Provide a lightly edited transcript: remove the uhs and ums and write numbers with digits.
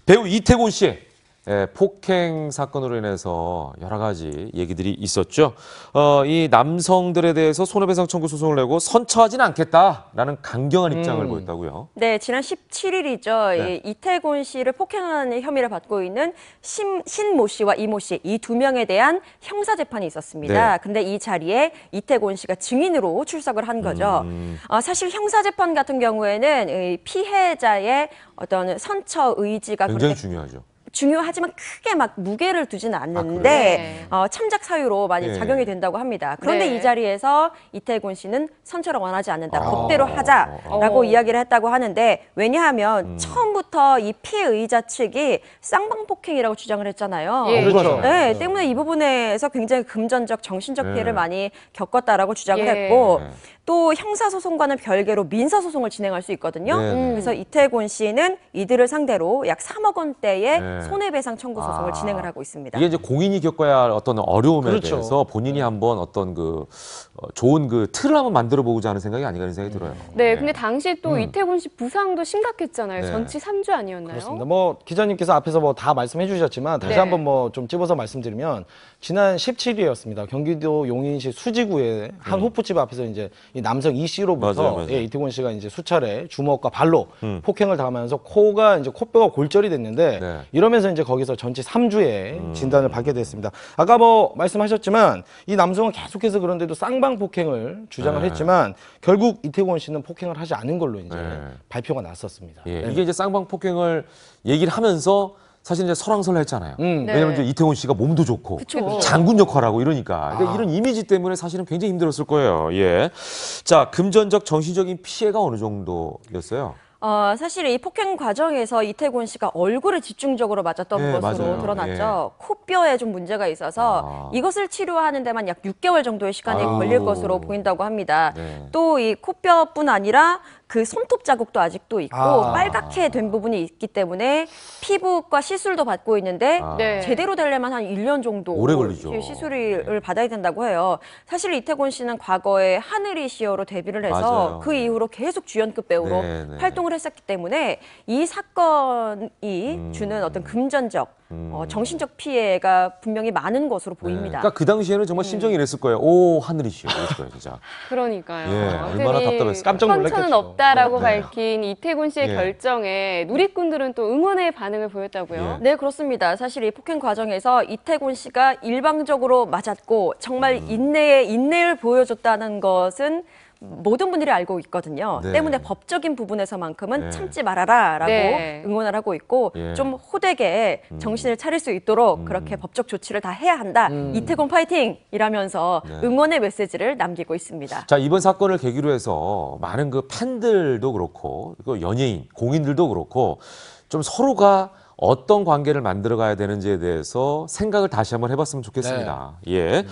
배우 이태곤 씨의 폭행 사건으로 인해서 여러 가지 얘기들이 있었죠. 이 남성들에 대해서 손해배상 청구 소송을 내고 선처하지는 않겠다라는 강경한 입장을 보였다고요. 네, 지난 17일이죠. 네. 이태곤 씨를 폭행한 혐의를 받고 있는 신모 씨와 이모 씨, 이 두 명에 대한 형사 재판이 있었습니다. 네. 근데 이 자리에 이태곤 씨가 증인으로 출석을 한 거죠. 사실 형사 재판 같은 경우에는 이 피해자의 어떤 선처 의지가 굉장히 그렇게 중요하죠. 중요하지만 크게 막 무게를 두지는 않는데 네. 참작 사유로 많이 예. 작용이 된다고 합니다. 그런데 네. 이 자리에서 이태곤 씨는 선처를 원하지 않는다. 법대로 하자라고 이야기를 했다고 하는데 왜냐하면 처음부터 이 피의자 측이 쌍방폭행이라고 주장을 했잖아요. 예. 그렇죠. 네, 때문에 이 부분에서 굉장히 금전적, 정신적 네. 피해를 많이 겪었다라고 주장을 예. 했고 네. 또 형사소송과는 별개로 민사소송을 진행할 수 있거든요. 네, 네. 그래서 이태곤 씨는 이들을 상대로 약 3억 원대의 네. 손해배상 청구 소송을 진행을 하고 있습니다. 이게 이제 공인이 겪어야 할 어떤 어려움에 그렇죠. 대해서 본인이 한번 어떤 좋은 틀을 한번 만들어 보고자 하는 생각이 아닌가 하는 생각이 들어요. 네, 근데 당시 또 이태곤 씨 부상도 심각했잖아요. 네. 전치 3주 아니었나요? 그렇습니다. 뭐 기자님께서 앞에서 뭐 다 말씀해 주셨지만 다시 네. 한번 뭐 좀 찝어서 말씀드리면 지난 17일이었습니다. 경기도 용인시 수지구의 한 호프집 앞에서 이제 이 남성 이 씨로부터 맞아요, 맞아요. 예, 이태곤 씨가 이제 수차례 주먹과 발로 폭행을 당하면서 코가 이제 코뼈가 골절이 됐는데 네. 이러면서 이제 거기서 전치 3주의 진단을 받게 됐습니다. 아까 뭐 말씀하셨지만 이 남성은 계속해서 그런데도 쌍방 폭행을 주장을 네. 했지만 결국 이태곤 씨는 폭행을 하지 않은 걸로 이제 네. 발표가 났었습니다. 예, 네. 이게 이제 쌍방 폭행을 얘기를 하면서 사실 이제 설왕설래했잖아요. 네. 왜냐면 이제 이태곤 씨가 몸도 좋고 그쵸. 장군 역할하고 이러니까 그러니까 이런 이미지 때문에 사실은 굉장히 힘들었을 거예요. 예, 자 금전적 정신적인 피해가 어느 정도였어요? 사실 이 폭행 과정에서 이태곤 씨가 얼굴을 집중적으로 맞았던 네, 것으로 맞아요. 드러났죠. 코뼈에 좀 문제가 있어서 이것을 치료하는 데만 약 6개월 정도의 시간이 아유. 걸릴 것으로 보인다고 합니다. 네. 또 이 코뼈뿐 아니라 그 손톱 자국도 아직도 있고 아. 빨갛게 된 부분이 있기 때문에 피부과 시술도 받고 있는데 네. 제대로 되려면 한 1년 정도 오래 걸리죠. 시술을 받아야 된다고 해요. 사실 이태곤 씨는 과거에 하늘이 시어로 데뷔를 해서 맞아요. 그 이후로 계속 주연급 배우로 네, 네. 활동을 했었기 때문에 이 사건이 주는 어떤 금전적, 정신적 피해가 분명히 많은 것으로 네. 보입니다. 그러니까 그 당시에는 정말 심정이 이랬을 거예요. 오 하늘이시여 이랬을 거예요, 진짜. 그러니까요. 예, 얼마나 흔히 답답했을까요? 깜짝 선처는 놀랐겠죠. 없다라고 네. 밝힌 이태곤 씨의 예. 결정에 누리꾼들은 또 응원의 반응을 보였다고요. 예. 네, 그렇습니다. 사실 이 폭행 과정에서 이태곤 씨가 일방적으로 맞았고 정말 인내를 보여줬다는 것은 모든 분들이 알고 있거든요. 네. 때문에 법적인 부분에서만큼은 네. 참지 말아라라고 네. 응원을 하고 있고 예. 좀 호되게 정신을 차릴 수 있도록 그렇게 법적 조치를 다 해야 한다. 이태곤 파이팅이라면서 네. 응원의 메시지를 남기고 있습니다. 자 이번 사건을 계기로 해서 많은 그 팬들도 그렇고 그 연예인, 공인들도 그렇고 좀 서로가 어떤 관계를 만들어 가야 되는지에 대해서 생각을 다시 한번 해봤으면 좋겠습니다. 예.